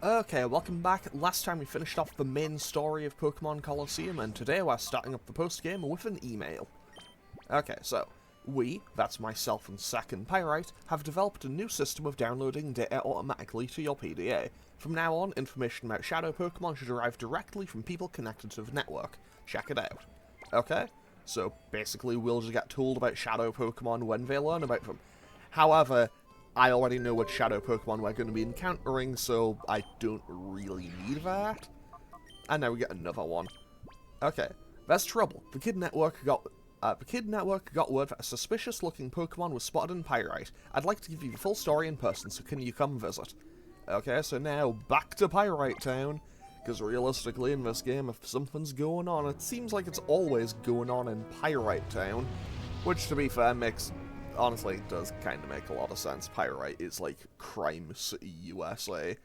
Okay, welcome back. Last time we finished off the main story of Pokemon Colosseum, and today we're starting up the post-game with an email. Okay, so, we, that's myself and second Pyrite, have developed a new system of downloading data automatically to your PDA. From now on, information about Shadow Pokemon should arrive directly from people connected to the network. Check it out. Okay? So, basically we'll just get told about Shadow Pokemon when they learn about them. However, I already know what Shadow Pokemon we're going to be encountering, so I don't really need that. And now we get another one. Okay, there's trouble. The Kid Network got word that a suspicious-looking Pokemon was spotted in Pyrite. I'd like to give you the full story in person, so can you come visit? Okay, so now back to Pyrite Town, because realistically in this game, if something's going on, it seems like it's always going on in Pyrite Town, which, to be fair, honestly, it does kind of make a lot of sense. Pyrite is like Crime City, USA.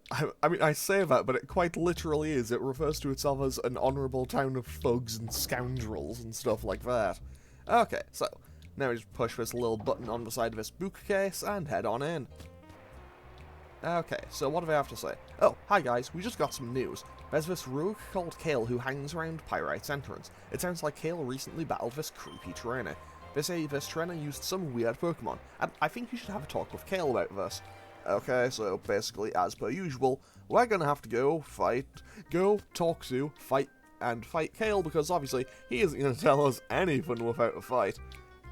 I mean, I say that, but it quite literally is. It refers to itself as an honourable town of thugs and scoundrels and stuff like that. Okay, so, now we just push this little button on the side of this bookcase and head on in. Okay, so what do they have to say? Oh, hi guys, we just got some news. There's this rogue called Kale who hangs around Pyrite's entrance. It sounds like Kale recently battled this creepy trainer. They say this trainer used some weird Pokemon, and I think you should have a talk with Kale about this. Okay, so basically, as per usual, we're gonna have to go fight Kale, because obviously, he isn't gonna tell us anything without a fight.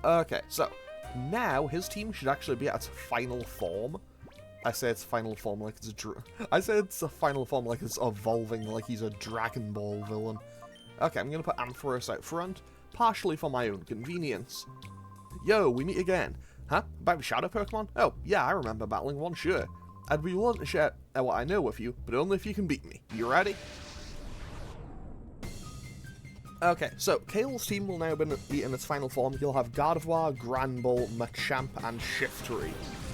Okay, so, now his team should actually be at its final form. I say it's final form like it's a final form like it's evolving like he's a Dragon Ball villain. Okay, I'm gonna put Ampharos out front, partially for my own convenience. Yo, we meet again. Huh? About the Shadow Pokemon? Oh, yeah, I remember battling one, sure. I'd be willing to share what I know with you, but only if you can beat me. You ready? Okay, so Kale's team will now be in its final form. You'll have Gardevoir, Granbull, Machamp, and Shiftry.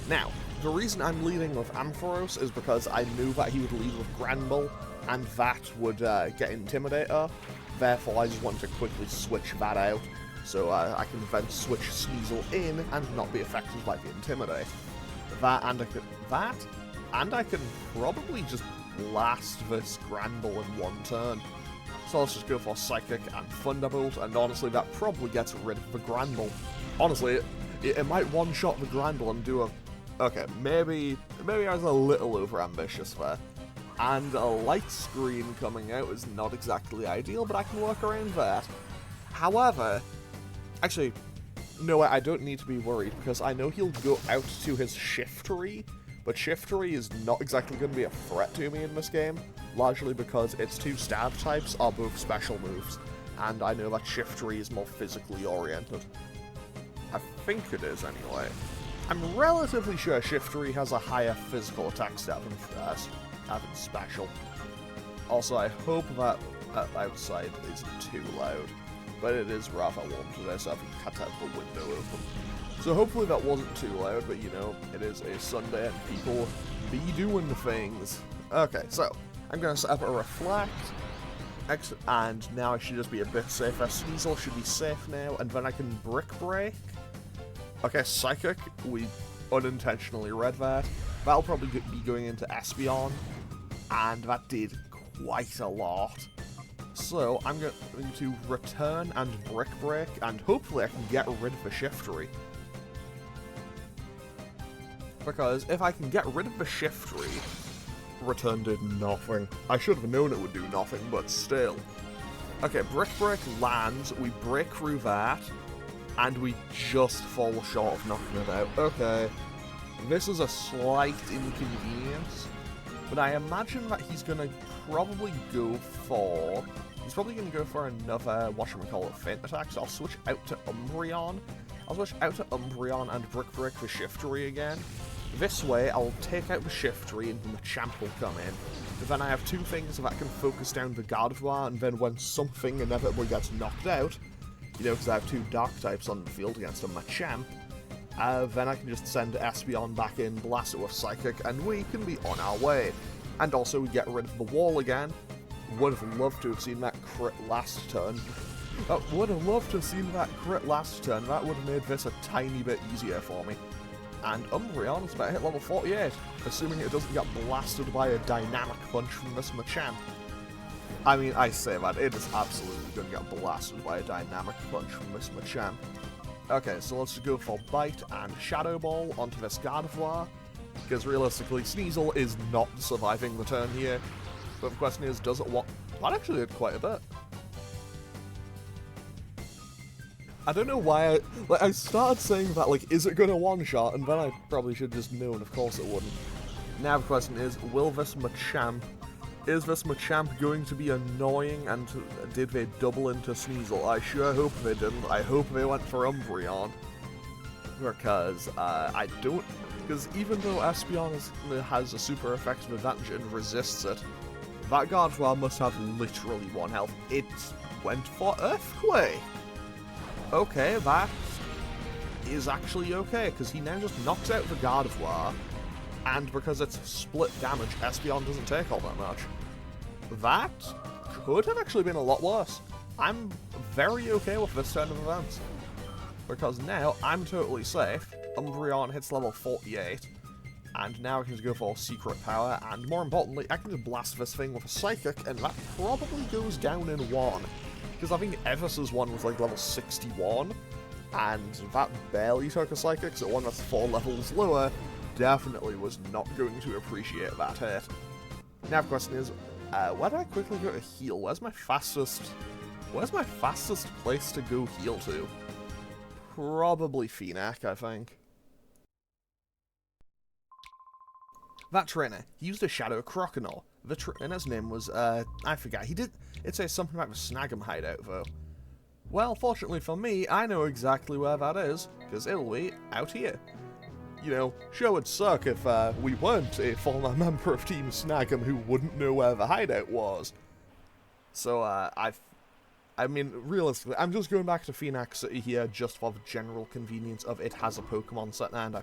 Now, the reason I'm leading with Ampharos is because I knew that he would lead with Granbull, and that would get Intimidator. Therefore, I just wanted to quickly switch that out, so I can then switch Sneasel in and not be affected by the Intimidate. And I can probably just blast this Granbull in one turn. So let's just go for Psychic and Thunderbolt, and honestly, that probably gets rid of the Granbull. Honestly, it might one-shot the Granbull and do a... Okay, maybe I was a little over-ambitious there. And a light screen coming out is not exactly ideal, but I can work around that. However, actually, no, I don't need to be worried, because I know he'll go out to his Shiftry, but Shiftry is not exactly going to be a threat to me in this game, largely because its two stab types are both special moves, and I know that Shiftry is more physically oriented. I think it is, anyway. I'm relatively sure Shiftry has a higher physical attack stat than special. Also, I hope that outside isn't too loud, but it is rather warm today, so I can cut out the window open. So hopefully that wasn't too loud, but you know, it is a Sunday and people be doing things. Okay, so I'm going to set up a Reflect, and now I should just be a bit safer. Sneasel should be safe now, and then I can Brick Break. Okay, Psychic, we unintentionally read that. That'll probably be going into Espeon, and that did quite a lot. So, I'm going to return and Brick Break, and hopefully I can get rid of the Shiftry. Because if I can get rid of the Shiftry, return did nothing. I should have known it would do nothing, but still. Okay, Brick Break lands, we break through that, and we just fall short of knocking it out. Okay, this is a slight inconvenience, but I imagine that he's going to probably go for... He's probably going to go for another, Feint attack, so I'll switch out to Umbreon. I'll switch out to Umbreon and Brick Break for Shiftry again. This way, I'll take out the Shiftry and the Machamp will come in. But then I have two things that can focus down the Gardevoir, and then when something inevitably gets knocked out, you know, because I have two Dark types on the field against a Machamp, then I can just send Espeon back in, blast it with Psychic, and we can be on our way. And also, we get rid of the wall again. Would have loved to have seen that crit last turn. Would have loved to have seen that crit last turn. That would have made this a tiny bit easier for me. and Umbreon is about to hit level 48, assuming it doesn't get blasted by a dynamic punch from this Machamp. I mean, I say that, it is absolutely going to get blasted by a dynamic punch from this Machamp. Okay, so let's go for Bite and Shadow Ball onto this Gardevoir, because realistically, Sneasel is not surviving the turn here. But the question is, does it what? That actually did quite a bit. I don't know why I started saying that, like, is it going to one-shot, and then I probably should have just known, of course it wouldn't. Now the question is, is this Machamp going to be annoying, and did they double into Sneasel? I sure hope they didn't. I hope they went for Umbreon. Because, because even though Espeon has a super effective advantage and resists it, that Gardevoir must have literally 1 health. It went for Earthquake! Okay, that is actually okay, because he now just knocks out the Gardevoir, and because it's split damage, Espeon doesn't take all that much. That could have actually been a lot worse. I'm very okay with this turn of events, because now I'm totally safe. Umbreon hits level 48, and now I can just go for Secret Power, and more importantly, I can just blast this thing with a Psychic, and that probably goes down in 1. Because I think Evers's one was like level 61, and that barely took a Psychic, so one that's 4 levels lower definitely was not going to appreciate that hit. Now the question is, where do I quickly go to heal? Where's my fastest place to go heal to? Probably Phoenix, I think. That trainer, he used a Shadow Croconaw. The trainer's name was, I forget, it says something about the Snag'em hideout, though. Well, fortunately for me, I know exactly where that is, because it'll be out here. You know, sure would suck if, we weren't a former member of Team Snag'em who wouldn't know where the hideout was. So, I mean, realistically, I'm just going back to Phoenix City here just for the general convenience of it has a Pokemon Center, and I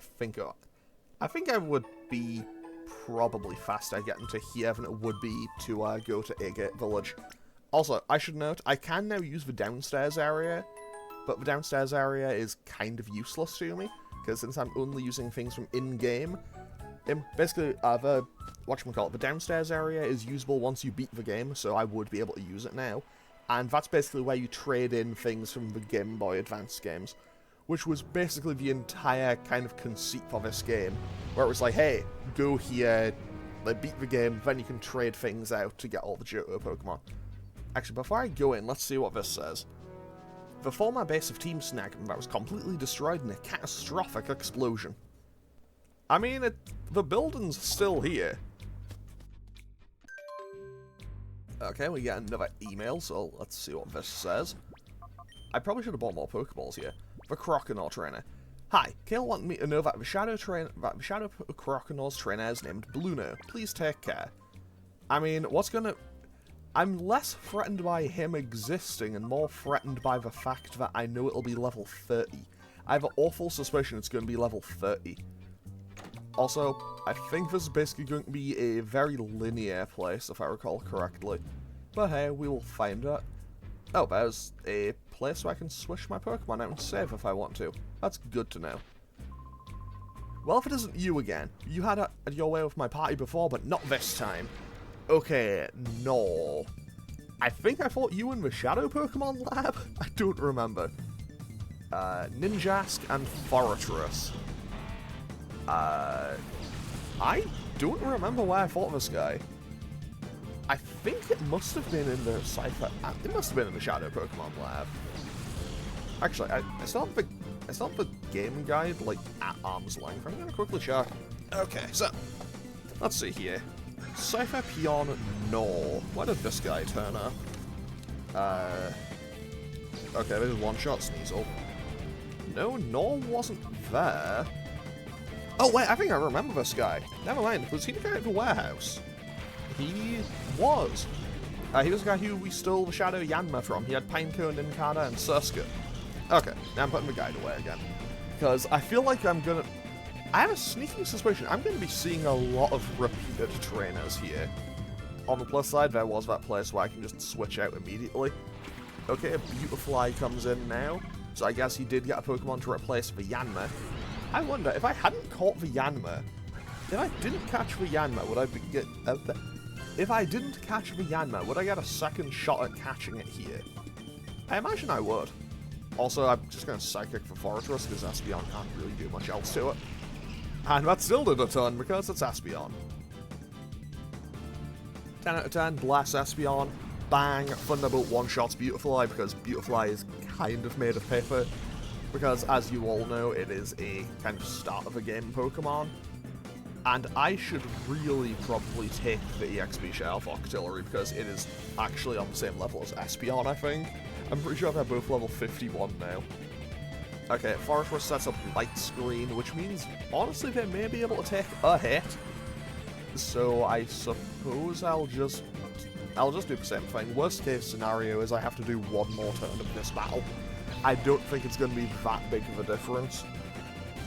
think I would be probably faster getting to here than it would be to go to Agate Village. Also, I should note, I can now use the downstairs area, but the downstairs area is kind of useless to me, because since I'm only using things from in-game, basically, the downstairs area is usable once you beat the game, so I would be able to use it now, and that's basically where you trade in things from the Game Boy Advance games, which was basically the entire kind of conceit for this game, where it was like, hey, go here, beat the game, then you can trade things out to get all the Johto Pokemon. Actually, before I go in, let's see what this says. The former base of Team Snag'em that was completely destroyed in a catastrophic explosion. I mean, the building's still here. Okay, we get another email, so let's see what this says. I probably should have bought more Pokeballs here. The Croconaw trainer. Hi, Kale wanted me to know that the Shadow Croconaw's trainer is named Bluno. Please take care. I mean, I'm less threatened by him existing and more threatened by the fact that I know it'll be level 30. I have an awful suspicion it's going to be level 30. Also, I think this is basically going to be a very linear place, if I recall correctly. But hey, we will find it. Oh, there's a place where I can switch my Pokemon out and save if I want to. That's good to know. Well, if it isn't you again, you had your way with my party before, but not this time. Okay, no. I think I fought you in the Shadow Pokemon Lab? I don't remember. Ninjask and Forretress. I don't remember where I fought this guy. I think it must have been in the it must have been in the Shadow Pokemon Lab. Actually, I still have the game guide, like, at arm's length. I'm gonna quickly check. Okay, so, let's see here. Cypher Peon Gnaw. Where did this guy turn up? Okay, there's one-shot Sneasel. No, Gnaw wasn't there. Oh, wait, I think I remember this guy. Never mind, was he the guy at the warehouse? He was. He was the guy who we stole the Shadow Yanma from. He had Pineco and Nincada and Surska. Okay, now I'm putting the guide away again. Because I feel like I have a sneaking suspicion I'm going to be seeing a lot of repeated trainers here. On the plus side, there was that place where I can just switch out immediately. Okay, a Beautifly comes in now. So I guess he did get a Pokemon to replace the Yanma. I wonder, if I hadn't caught the Yanma, if I didn't catch the Yanma, would I get... if I didn't catch the Yanma, would I get a second shot at catching it here? I imagine I would. Also, I'm just going to Psychic for Fortress, because Espeon can't really do much else to it. And that still did a ton, because it's Espeon. 10 out of 10, bless Espeon. Bang, Thunderbolt one-shots Beautifly, because Beautifly is kind of made of paper. Because, as you all know, it is a kind of start-of-a-game Pokemon. And I should really probably take the EXP share for Octillery, because it is actually on the same level as Espeon, I think. I'm pretty sure they're both level 51 now. Okay, Fortress sets up Light Screen, which means, honestly, they may be able to take a hit. So I suppose I'll just do the same thing. Worst case scenario is I have to do one more turn of this battle. I don't think it's going to be that big of a difference.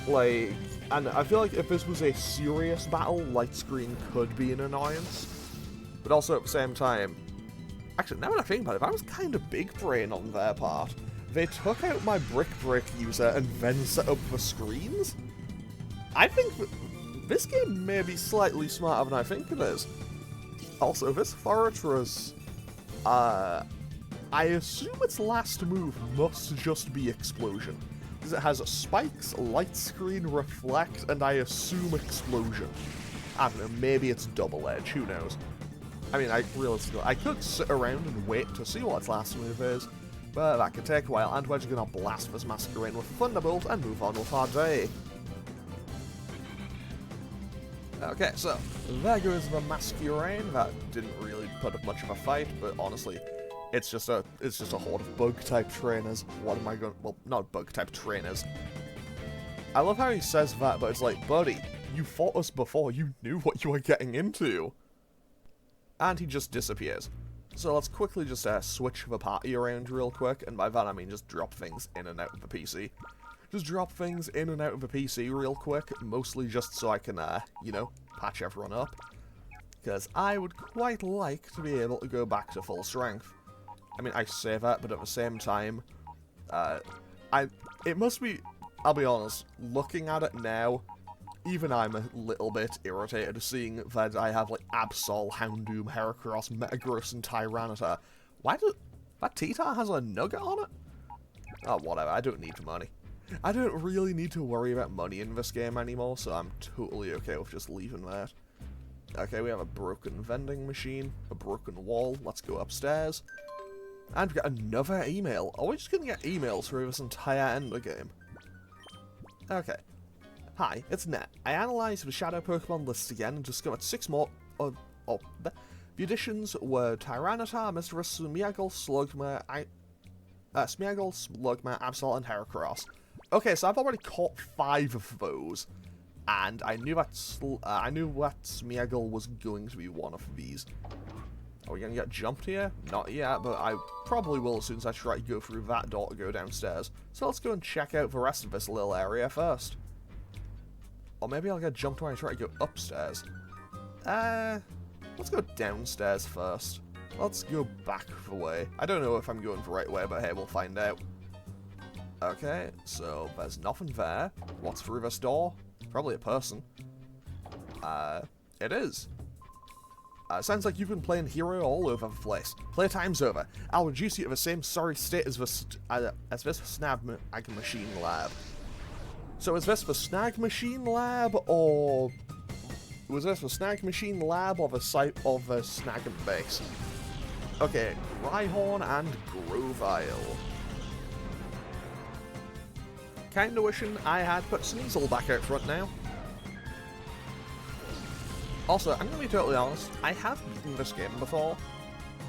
Like, and I feel like if this was a serious battle, Light Screen could be an annoyance. But also at the same time, actually, now that I think about it, that was kind of big brain on their part. They took out my Brick Break user and then set up the screens? I think this game may be slightly smarter than I think it is. Also, this Fortress, I assume its last move must just be Explosion. Because it has Spikes, Light Screen, Reflect, and I assume Explosion. I don't know, maybe it's Double Edge, who knows. I mean, realistically, I could sit around and wait to see what its last move is, but that could take a while, and we're just gonna blast this Masquerain with Thunderbolt and move on with our day. Okay, so, there goes the Masquerain. That didn't really put up much of a fight, but honestly, it's just a horde of bug-type trainers. What am I going... well, not bug-type trainers. I love how he says that, but it's like, buddy, you fought us before, you knew what you were getting into. And he just disappears. So let's quickly just switch the party around real quick, and by that I mean just drop things in and out of the PC. Just drop things in and out of the PC real quick, mostly just so I can, you know, patch everyone up. Because I would quite like to be able to go back to full strength. I mean, I say that, but at the same time, it must be, I'll be honest, looking at it now, even I'm a little bit irritated seeing that I have, like, Absol, Houndoom, Heracross, Metagross, and Tyranitar. Why do... that T-Tar has a nugget on it? Oh, whatever, I don't need the money. I don't really need to worry about money in this game anymore, so I'm totally okay with just leaving that. Okay, we have a broken vending machine, a broken wall, let's go upstairs. And we get another email. Are we just gonna get emails through this entire ender game? Okay. Hi, it's Net. I analysed the Shadow Pokemon list again and discovered 6 more... the additions were Tyranitar, Misdreavus, Smeargle, Slugma, Slugma, Absol, and Heracross. Okay, so I've already caught 5 of those, and I knew that Smeargle was going to be one of these. Are we going to get jumped here? Not yet, but I probably will as soon as I try to go through that door to go downstairs. So let's go and check out the rest of this little area first. Or maybe I'll get jumped when I try to go upstairs. Let's go downstairs first. Let's go back the way. I don't know if I'm going the right way, but hey, we'll find out. Okay, so there's nothing there. What's through this door? Probably a person. It is. Sounds like you've been playing Hero all over the place. Playtime's over. I'll reduce you to the same sorry state as this Snag Machine Lab. So is this the Snag Machine Lab, or... was this the Snag Machine Lab, or the site of the Snag Base? Okay, Rhyhorn and Grovyle. Kinda wishing I had put Sneasel back out front now. Also, I'm gonna be totally honest, I have beaten this game before,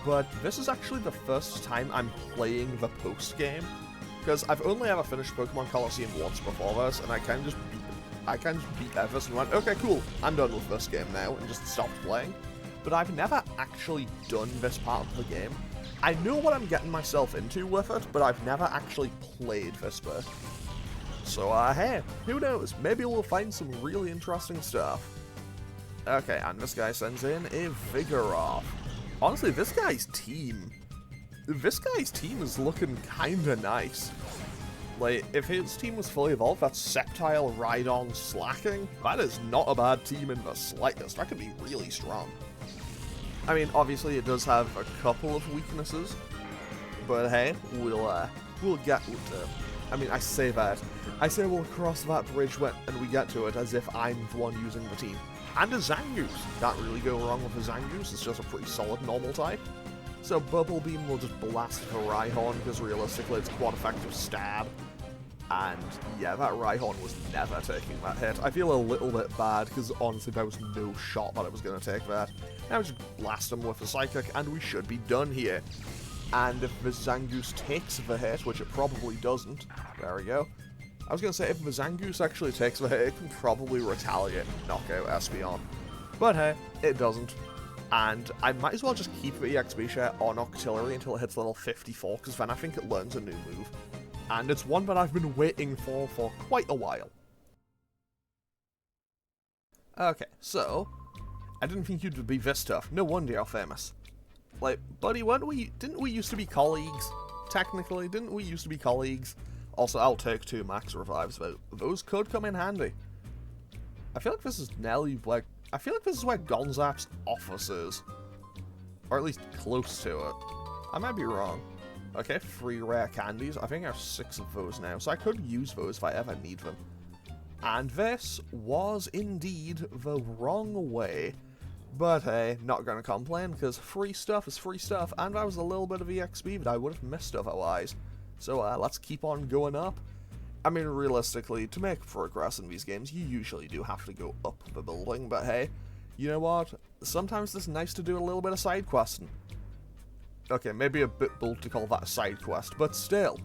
but this is actually the first time I'm playing the post-game, because I've only ever finished Pokemon Colosseum once before this, and I kind of just beat Everest and went, okay, cool, I'm done with this game now, and just stopped playing. But I've never actually done this part of the game. I know what I'm getting myself into with it, but I've never actually played this bit. So, hey, who knows, maybe we'll find some really interesting stuff. Okay, and this guy sends in a Vigoroth. Honestly, this guy's team is looking kinda nice. Like, if his team was fully evolved, that's Sceptile, Rhydon, Slacking. That is not a bad team in the slightest. That could be really strong. I mean, obviously it does have a couple of weaknesses, but hey, we'll get to it. I mean, I say we'll cross that bridge when we get to it, as if I'm the one using the team. And a Zangoose. Can't really go wrong with a Zangoose. It's just a pretty solid normal type. So Bubble Beam will just blast the Rhyhorn, because realistically it's quite effective stab. And yeah, that Rhyhorn was never taking that hit. I feel a little bit bad, because honestly there was no shot that I was going to take that. Now just blast him with a Psychic, and we should be done here. And if the Zangoose takes the hit, which it probably doesn't, there we go. I was going to say, if the Zangoose actually takes the hit, it can probably retaliate and knock out Espeon. But hey, it doesn't. And I might as well just keep the EXP share on Octillery until it hits level 54, because then I think it learns a new move. And it's one that I've been waiting for quite a while. Okay, so, I didn't think you'd be this tough. No wonder you're famous. Like, buddy, didn't we used to be colleagues? Technically, didn't we used to be colleagues? Also, I'll take 2 max revives, but those could come in handy. I feel like this is I feel like this is where Gonzap's office is. Or at least close to it. I might be wrong. Okay, 3 rare candies. I think I have 6 of those now, so I could use those if I ever need them. And this was indeed the wrong way. But hey, not gonna complain, because free stuff is free stuff, and that was a little bit of EXP that I would have missed otherwise. So let's keep on going up. I mean, realistically, to make progress in these games, you usually do have to go up the building, but hey, you know what? Sometimes it's nice to do a little bit of side questing. Okay, maybe a bit bold to call that a side quest, but still.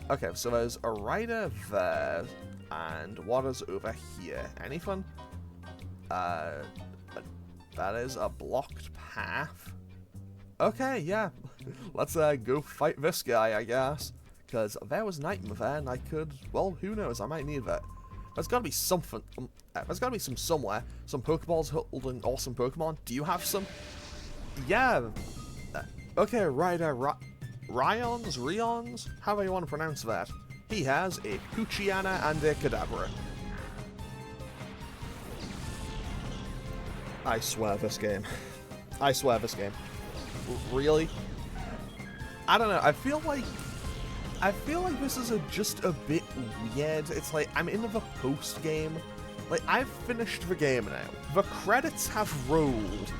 Okay, so there's a rider there, and what is over here? Anything? That is a blocked path. Okay, yeah. Let's go fight this guy, I guess. Because there was Nightmare there, and I could, well, who knows, I might need that. There's gotta be something, there's gotta be somewhere, some Pokeballs holding awesome Pokemon. Do you have some? Yeah. Okay, Ryder, Ryons, however you want to pronounce that. He has a Poochyena and a Kadabra. I swear this game. I swear this game. Really? I don't know, I feel like this is just a bit weird. It's like, I'm in the post-game. Like, I've finished the game now. The credits have rolled,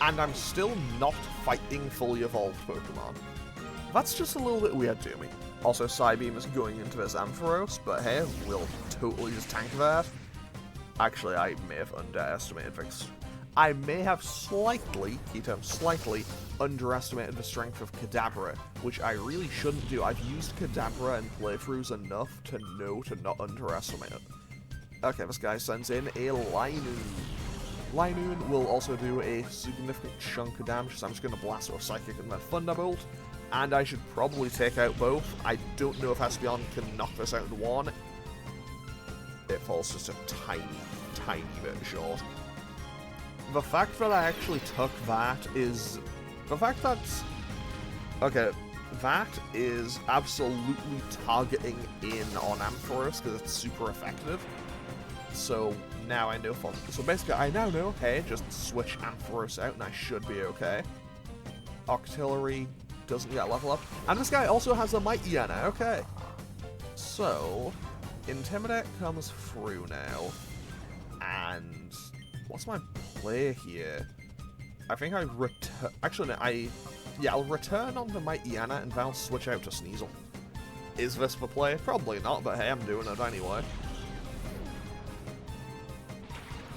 and I'm still not fighting fully evolved Pokemon. That's just a little bit weird to me. Also, Psybeam is going into this Ampharos, but hey, we'll totally just tank that. Actually, I may have underestimated things. I may have slightly, key term slightly, underestimated the strength of Kadabra, which I really shouldn't do. I've used Kadabra in playthroughs enough to know to not underestimate it. Okay, this guy sends in a Linoon. Linoon will also do a significant chunk of damage, so I'm just going to blast with Psychic and then Thunderbolt. And I should probably take out both. I don't know if Espeon can knock this out in one. It falls just a tiny, tiny bit short. The fact that I actually took that is... The fact that... Okay, that is absolutely targeting in on Ampharos because it's super effective. So now I know so basically I now know, hey, just switch Ampharos out and I should be okay. Octillery doesn't get level up. And this guy also has a Mightyena, okay. So, Intimidate comes through now. And... what's my play here? I think I return... Actually, no, yeah, I'll return on the Mightyena and then I'll switch out to Sneasel. Is this the play? Probably not, but hey, I'm doing it anyway.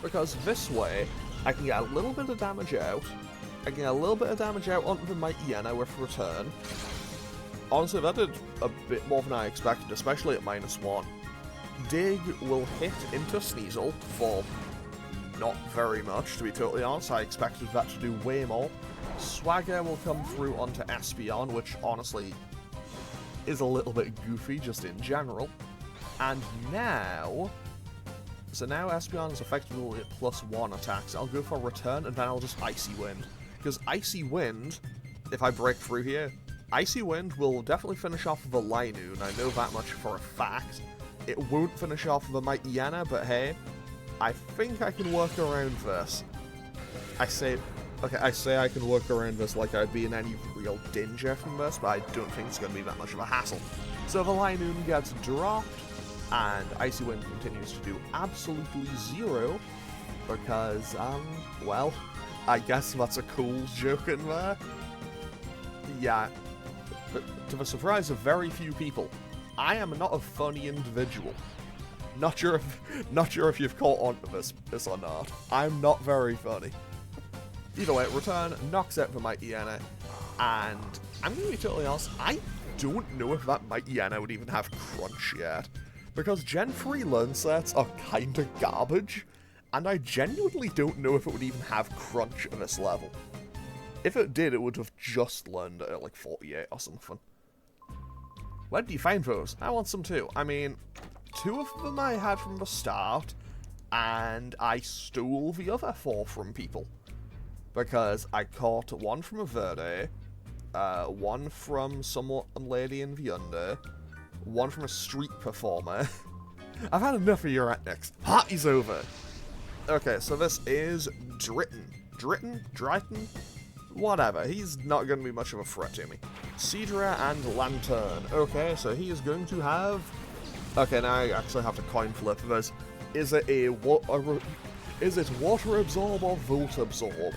Because this way, I can get a little bit of damage out. I can get a little bit of damage out onto the Mightyena with return. Honestly, that did a bit more than I expected, especially at -1. Dig will hit into Sneasel for not very much, to be totally honest. I expected that to do way more. Swagger will come through onto Espeon, which honestly is a little bit goofy just in general. And now... so now Espeon is effectively at +1 attacks. I'll go for return and then I'll just Icy Wind. Because Icy Wind, if I break through here, Icy Wind will definitely finish off the Linoon, I know that much for a fact. It won't finish off the Mighty Yana, but hey, I think I can work around this. I say I can work around this like I'd be in any real danger from this, but I don't think it's going to be that much of a hassle. So the Linoon gets dropped, and Icy Wind continues to do absolutely zero, because, well, I guess that's a cool joke in there. Yeah, but to the surprise of very few people, I am not a funny individual. Not sure if you've caught on to this or not. I'm not very funny. Either way, Return knocks out the Mighty Yana, and I'm going to be totally honest, I don't know if that Mighty Yana would even have Crunch yet, because Gen 3 learn sets are kinda garbage, and I genuinely don't know if it would even have Crunch at this level. If it did, it would have just learned at like 48 or something. Where do you find those? I want some too. I mean, 2 of them I had from the start, and I stole the other 4 from people. Because I caught 1 from a Verde, 1 from some lady in the Under, 1 from a street performer. I've had enough of your antics. Party's over! Okay, so this is Dritten. Dryton? Whatever, he's not going to be much of a threat to me. Seadra and Lantern. Okay, so he is going to have... Okay, now I actually have to coin flip this. Is it Water Absorb or Volt Absorb?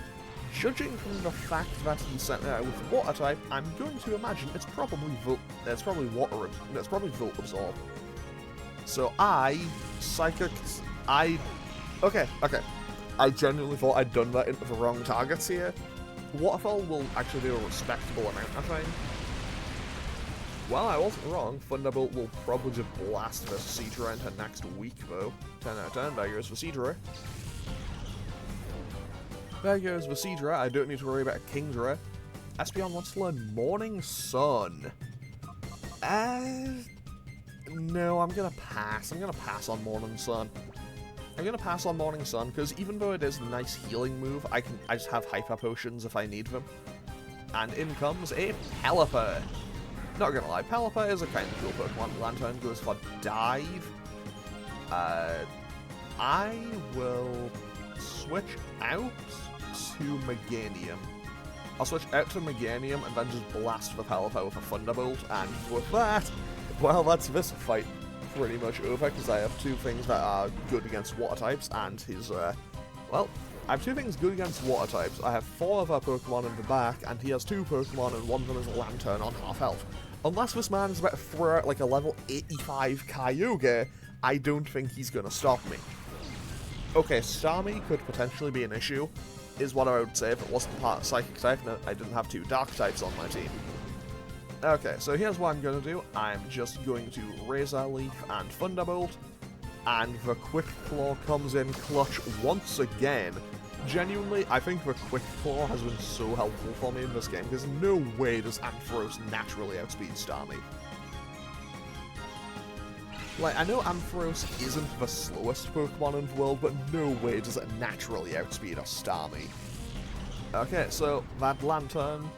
Judging from the fact that he sent it out with Water type, I'm going to imagine it's probably Volt Absorb. So Okay. I genuinely thought I'd done that into the wrong targets here. Waterfall will actually do a respectable amount, I think. Well, I wasn't wrong. Thunderbolt will probably just blast this Seadra into next week, though. 10 out of 10, there goes the Seadra. There goes the Seadra, I don't need to worry about a Kingdra. Espeon wants to learn Morning Sun. No, I'm gonna pass. I'm gonna pass on Morning Sun. Because even though it is a nice healing move, I just have Hyper Potions if I need them. And in comes a Pelipper. Not gonna lie, Pelipper is a kind of cool Pokemon. Lantern goes for Dive. I will switch out to Meganium. I'll switch out to Meganium and then just blast the Pelipper with a Thunderbolt, and with that, well, that's this fight pretty much over, because I have 2 things that are good against water types, and his, well, I have 2 things good against water types. I have 4 other Pokemon in the back, and he has 2 Pokemon, and one of them is a Lantern on half health. Unless this man is about to throw out like a level 85 Kyogre, I don't think he's gonna stop me. Okay, Starmie could potentially be an issue, is what I would say if it wasn't part of Psychic type, and I didn't have 2 Dark types on my team. Okay, so here's what I'm going to do. I'm just going to Razor Leaf and Thunderbolt, and the Quick Claw comes in clutch once again. Genuinely, I think the Quick Claw has been so helpful for me in this game, because no way does Ampharos naturally outspeed Starmie. Like, I know Ampharos isn't the slowest Pokemon in the world, but no way does it naturally outspeed a Starmie. Okay, so that Lantern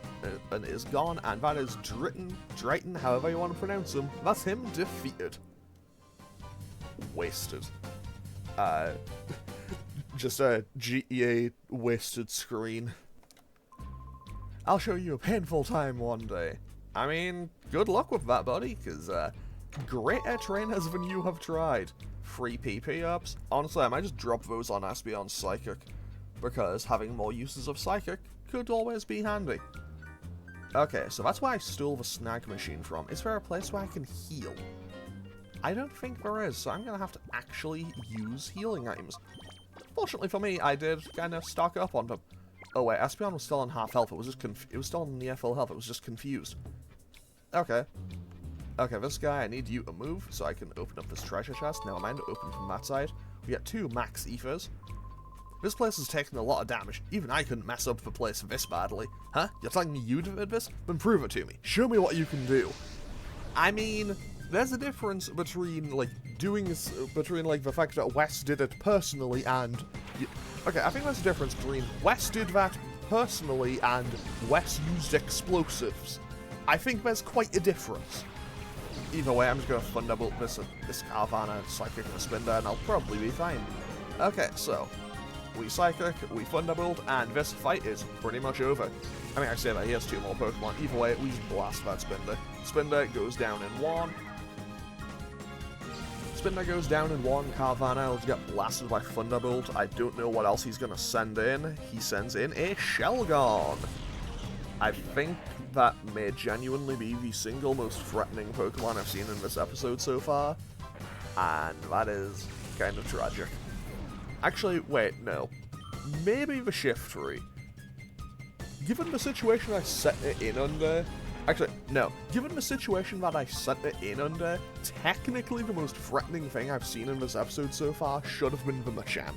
is gone, and that is Dryton, however you want to pronounce him. That's him defeated. Wasted. Just a GTA wasted screen. I'll show you a painful time one day. I mean, good luck with that, buddy, because, greater trainers than you have tried. Free PP ups. Honestly, I might just drop those on Espeon's Psychic, because having more uses of Psychic could always be handy. Okay, so that's where I stole the Snag Machine from. Is there a place where I can heal? I don't think there is, so I'm going to have to actually use healing items. Fortunately for me, I did kind of stock up on them. Oh wait, Espeon was still on half health. It was just it was still on near full health. It was just confused. Okay. Okay, this guy, I need you to move so I can open up this treasure chest. Never mind, open from that side. We get 2 max ethers. This place has taken a lot of damage. Even I couldn't mess up the place this badly. Huh? You're telling me you did this? Then prove it to me. Show me what you can do. I mean, there's a difference between, like, between the fact that Wes did it personally and... Okay, I think there's a difference between Wes did that personally and Wes used explosives. I think there's quite a difference. Either way, I'm just going to Thunderbolt this Carvanha Psychic for Spinder, and I'll probably be fine. Okay, so we Psychic, we Thunderbolt, and this fight is pretty much over. I mean, I say that he has 2 more Pokemon. Either way, we just blast that Spinder. Spinder goes down in 1. Spinder goes down in 1. Carvanha will get blasted by Thunderbolt. I don't know what else he's going to send in. He sends in a Shelgon. I think that may genuinely be the single most threatening Pokemon I've seen in this episode so far. And that is kind of tragic. Actually, wait, no. Maybe the Shiftry. Given the situation I set it in under... Actually, no. Given the situation that I set it in under, technically the most threatening thing I've seen in this episode so far should have been the Machamp.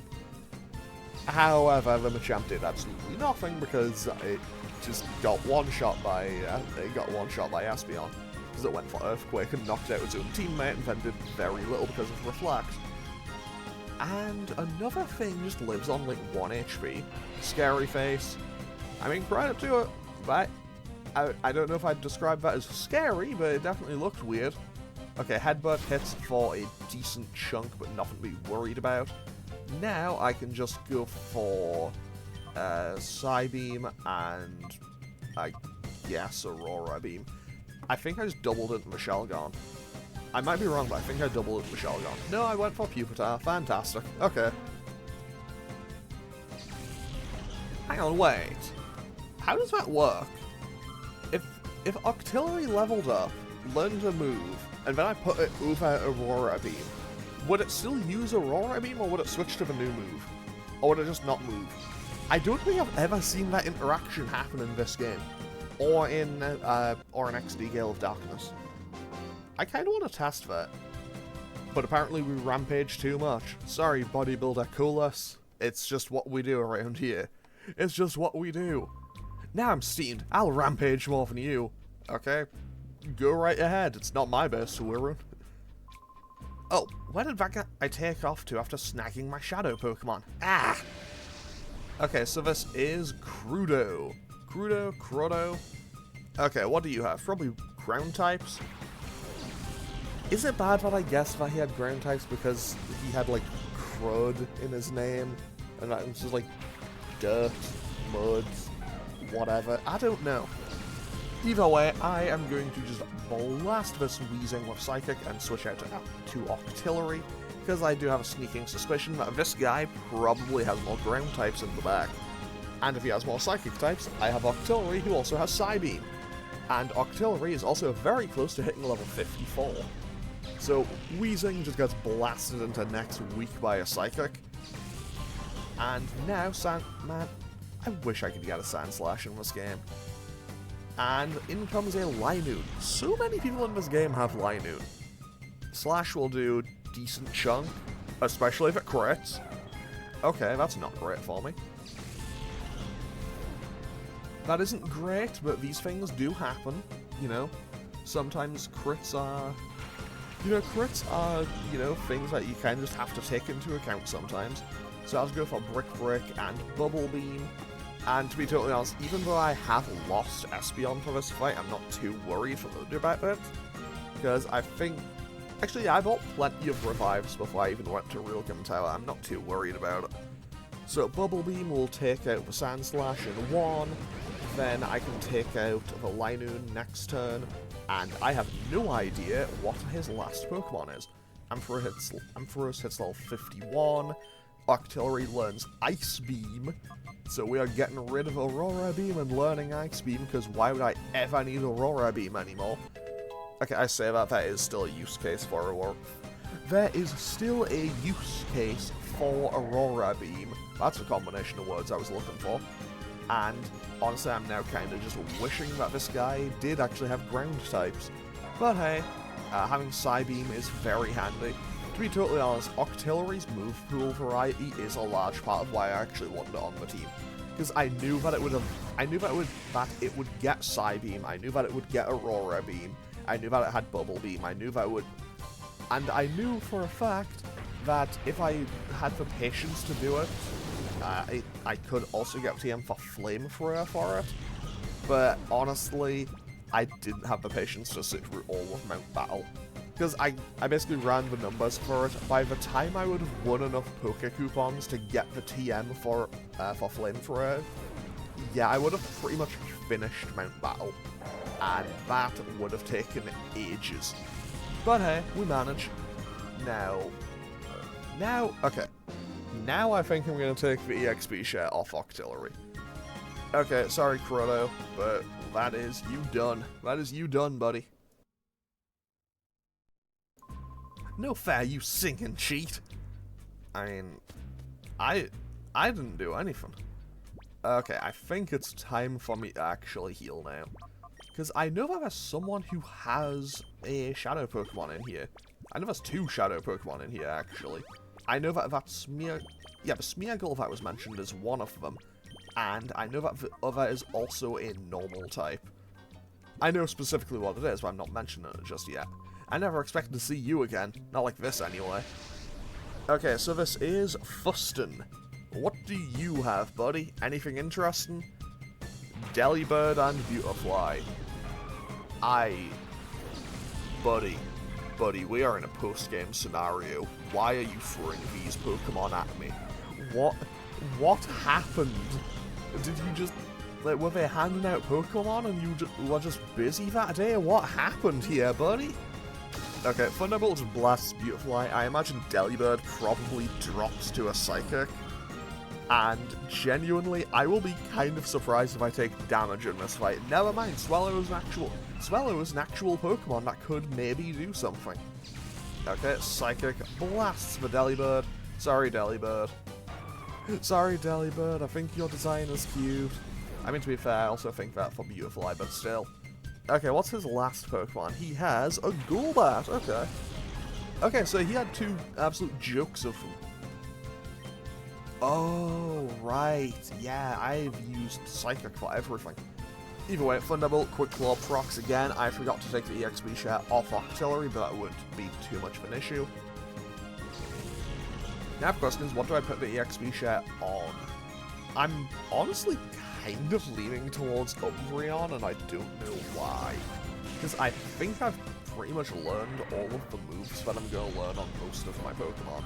However, the Machamp did absolutely nothing because it just got one-shot by Espeon. Because it went for Earthquake and knocked out its own teammate and then did very little because of Reflect. And another thing just lives on like 1 HP. Scary Face. I mean, credit to it, but I don't know if I'd describe that as scary, but it definitely looked weird. Okay, Headbutt hits for a decent chunk, but nothing to be worried about. Now I can just go for Psybeam and, I guess, Aurora Beam. I think I just doubled it in the Shelgon. I might be wrong, but I think I doubled it in the Shelgon. No, I went for Pupitar. Fantastic. Okay. Hang on, wait. How does that work? If Octillery leveled up, learned a move, and then I put it over Aurora Beam, would it still use Aurora Beam, or would it switch to the new move? Or would it just not move? I don't think I've ever seen that interaction happen in this game. Or in an XD Gale of Darkness. I kind of want to test that. But apparently we rampage too much. Sorry, bodybuilder Coolus. It's just what we do around here. It's just what we do. Now I'm steamed. I'll rampage more than you. Okay? Go right ahead. It's not my best to ruin. Oh, where did that guy I take off to after snagging my shadow Pokemon? Ah! Okay, so this is Crudo. Cruddo. Okay, what do you have? Probably ground types? Is it bad that I guessed that he had ground types because he had, like, crud in his name? And that was just, like, dirt, mud, whatever. I don't know. Either way, I am going to just blast this Weezing with Psychic and switch out to Octillery, because I do have a sneaking suspicion that this guy probably has more ground types in the back. And if he has more Psychic types, I have Octillery, who also has Psybeam. And Octillery is also very close to hitting level 54. So Weezing just gets blasted into next week by a Psychic. And now, man, I wish I could get a Sandslash in this game. And in comes a Linoon. So many people in this game have Linoon. Slash will do decent chunk, especially if it crits. Okay, that's not great for me. That isn't great, but these things do happen, you know. Sometimes crits are... crits are, things that you kind of just have to take into account sometimes. So I'll just go for Brick and Bubble Beam. And to be totally honest, even though I have lost Espeon for this fight, I'm not too worried about it. Because I think... Actually, I bought plenty of revives before I even went to Realcam Tower. I'm not too worried about it. So Bubble Beam will take out the Sandslash in 1. Then I can take out the Linoon next turn. And I have no idea what his last Pokemon is. Ampharos hits level 51. Octillery learns Ice Beam. So we are getting rid of Aurora Beam and learning Ice Beam, because why would I ever need Aurora Beam anymore? Okay, I say that is still a use case for Aurora. There is still a use case for Aurora Beam. That's the combination of words I was looking for. And honestly, I'm now kind of just wishing that this guy did actually have ground types. But hey, having Psybeam is very handy. To be totally honest, Octillery's move pool variety is a large part of why I actually wanted it on the team. Because I knew that it would get Psybeam, I knew that it would get Aurora Beam, I knew that it had Bubble Beam, I knew that it would... And I knew for a fact that if I had the patience to do it, I could also get TM for Flamethrower for it. But honestly, I didn't have the patience to sit through all of Mount Battle. Because I basically ran the numbers for it. By the time I would have won enough Poke Coupons to get the TM for Flamethrower, yeah, I would have pretty much finished Mount Battle. And that would have taken ages. But hey, we managed. Okay. Now I think I'm going to take the EXP share off Octillery. Okay, sorry Crotto, but that is you done. That is you done, buddy. No fair, you sinking cheat. I mean, I didn't do anything. Okay, I think it's time for me to actually heal now. Because I know that there's someone who has a Shadow Pokemon in here. I know there's 2 Shadow Pokemon in here, actually. I know that the Smeargle that was mentioned is one of them. And I know that the other is also a normal type. I know specifically what it is, but I'm not mentioning it just yet. I never expected to see you again. Not like this, anyway. Okay, so this is Fuston. What do you have, buddy? Anything interesting? Delibird and Beautifly. Buddy, we are in a post-game scenario. Why are you throwing these Pokemon at me? What happened? Did you just, like, were they handing out Pokemon and you were just busy that day? What happened here, buddy? Okay, Thunderbolt just blasts Beautifly. I imagine Delibird probably drops to a Psychic. And genuinely, I will be kind of surprised if I take damage in this fight. Never mind, Swellow is an actual Pokemon that could maybe do something. Okay, Psychic blasts the Delibird. Sorry, Delibird. Sorry, Delibird, I think your design is cute. I mean, to be fair, I also think that for Beautifly, but still. Okay, what's his last Pokemon? He has a Golbat, okay. Okay, so he had 2 absolute jokes of... Oh, right. Yeah, I've used Psychic for everything. Either way, Thunderbolt, Quick Claw, procs again. I forgot to take the EXP share off Octillery, but that wouldn't be too much of an issue. Now the question is, what do I put the EXP share on? I'm honestly kind of leaning towards Umbreon, and I don't know why. Because I think I've pretty much learned all of the moves that I'm going to learn on most of my Pokemon.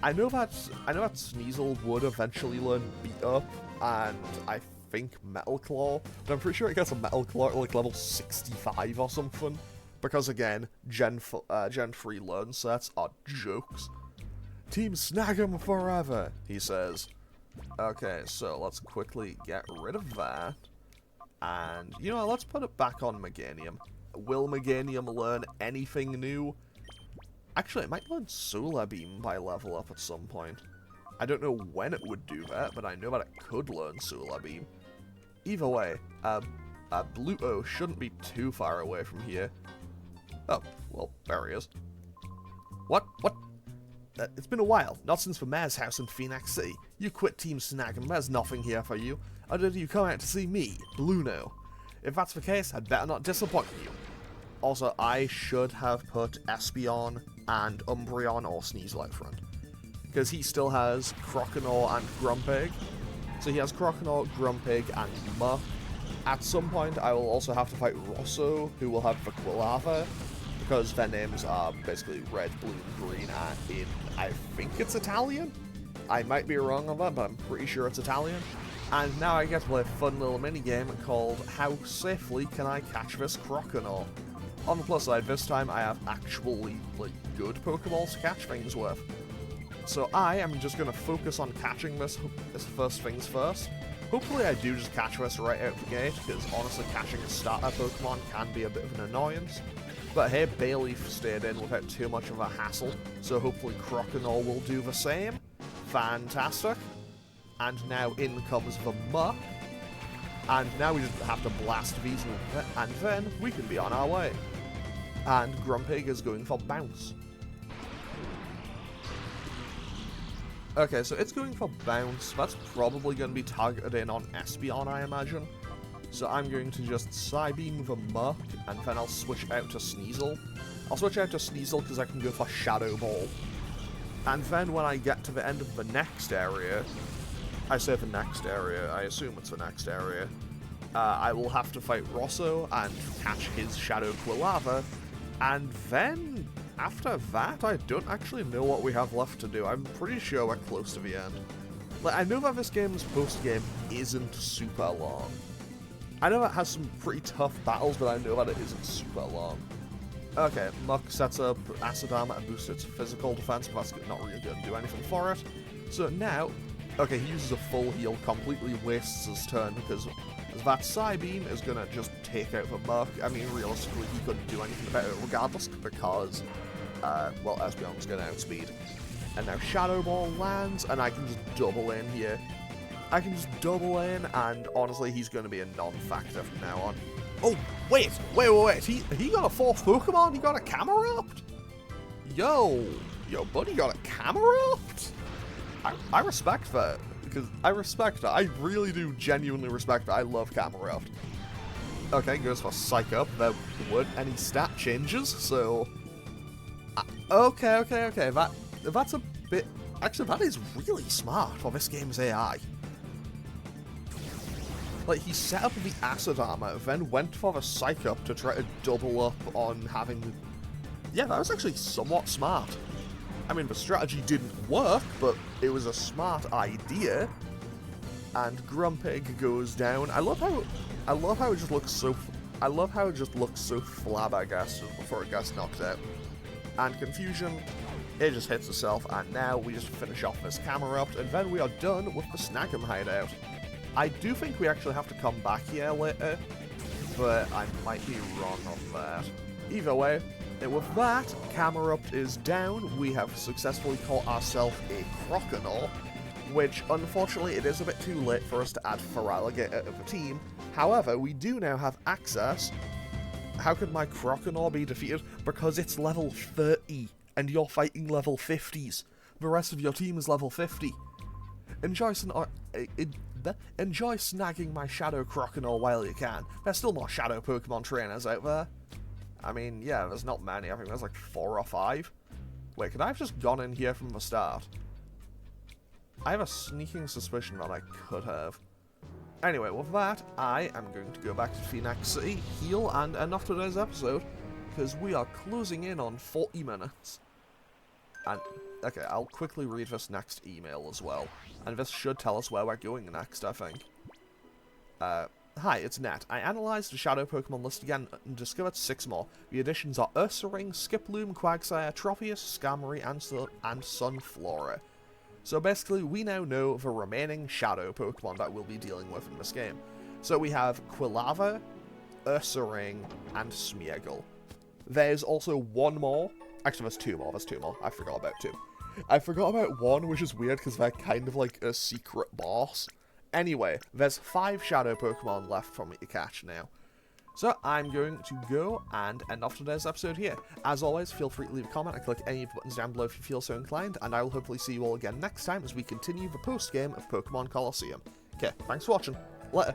I know that Sneasel would eventually learn Beat Up, and I think Metal Claw, but I'm pretty sure it gets a Metal Claw at like level 65 or something. Because again, Gen 3 learn sets are jokes. Team snag 'em forever, he says. Okay, so let's quickly get rid of that. And, you know, let's put it back on Meganium. Will Meganium learn anything new? Actually, it might learn Solar Beam by level up at some point. I don't know when it would do that, but I know that it could learn Solar Beam. Either way, Bluto shouldn't be too far away from here. Oh, well, there he is. What? It's been a while, not since the mayor's house in Phoenix City. You quit Team Snag'em, there's nothing here for you. Or did you come out to see me, Bluno? If that's the case, I'd better not disappoint you. Also, I should have put Espeon and Umbreon or Sneasel out front. Because he still has Croconaw and Grumpig. So he has Croconaw, Grumpig, and Muck. At some point, I will also have to fight Rosso, who will have the Quilava. Because their names are basically red, blue, and green, and in, I think it's Italian? I might be wrong on that, but I'm pretty sure it's Italian. And now I get to play a fun little minigame called How Safely Can I Catch This Croconaw? On the plus side, this time I have actually, like, good Pokeballs to catch things with. So I am just going to focus on catching this first things first. Hopefully I do just catch this right out the gate, because honestly catching a starter Pokemon can be a bit of an annoyance. But hey, Bayleaf stayed in without too much of a hassle, so hopefully Croconaw will do the same. Fantastic. And now in comes the Muck. And now we just have to blast these, and then we can be on our way. And Grumpig is going for Bounce. Okay, so it's going for Bounce. That's probably going to be targeted in on Espeon, I imagine. So I'm going to just Psybeam the Muck, and then I'll switch out to Sneasel. I'll switch out to Sneasel because I can go for Shadow Ball. And then when I get to the end of the next area, I say the next area, I assume it's the next area. I will have to fight Rosso and catch his Shadow Quilava, and then after that, I don't actually know what we have left to do. I'm pretty sure we're close to the end. Like, I know that this game's post-game isn't super long. I know it has some pretty tough battles, but I know that it isn't super long. Okay, Muck sets up Acid Armor and boosts its physical defense, but that's not really going to do anything for it. So now, okay, he uses a full heal, completely wastes his turn, because that Psybeam is going to just take out the Muck. I mean, realistically, he couldn't do anything about it regardless, because, well, Espeon's going to outspeed. And now Shadow Ball lands, and I can just double in here. I can just double in, and honestly, he's going to be a non-factor from now on. Oh, wait. He got a fourth Pokemon? He got a Camerupt? Yo, buddy got a Camerupt? I respect that, because I respect that. I really do genuinely respect that. I love Camerupt. Okay, goes for Psych Up. There weren't any stat changes, so... Okay. That's a bit... Actually, that is really smart for this game's AI. Like, he set up the Acid Armor, then went for the Psych Up to try to double up on having... Yeah, that was actually somewhat smart. I mean, the strategy didn't work, but it was a smart idea. And Grumpig goes down. I love how it just looks so... I love how it just looks so flabbergasted before it gets knocked out. And Confusion... It just hits itself, and now we just finish off this Camerupt, and then we are done with the Snag'em hideout. I do think we actually have to come back here later, but I might be wrong on that. Either way, with that, Camerupt is down. We have successfully caught ourselves a Croconaw, which unfortunately it is a bit too late for us to add Feraligatr to the team. However, we do now have access. How could my Croconaw be defeated? Because it's level 30. And you're fighting level 50s. The rest of your team is level 50. Enjoy snagging my Shadow Croconaw while you can. There's still more Shadow Pokemon trainers out there. I mean, yeah, there's not many. I think there's like 4 or 5. Wait, could I have just gone in here from the start? I have a sneaking suspicion that I could have. Anyway, with that, I am going to go back to Phoenix City, heal, and end off today's episode. Because we are closing in on 40 minutes. And, okay, I'll quickly read this next email as well. And this should tell us where we're going next, I think. Hi, it's Nat. I analysed the Shadow Pokemon list again and discovered 6 more. The additions are Ursaring, Skiploom, Quagsire, Tropius, Skarmory, and Sunflora. So basically, we now know the remaining Shadow Pokemon that we'll be dealing with in this game. So we have Quilava, Ursaring, and Smeargle. There's also one more. Actually, there's two more. I forgot about 2. I forgot about 1, which is weird because they're kind of like a secret boss. Anyway, there's 5 Shadow Pokemon left for me to catch now. So I'm going to go and end off today's episode here. As always, feel free to leave a comment and click any of the buttons down below if you feel so inclined, and I will hopefully see you all again next time as we continue the post-game of Pokemon Colosseum. Okay, thanks for watching. Later.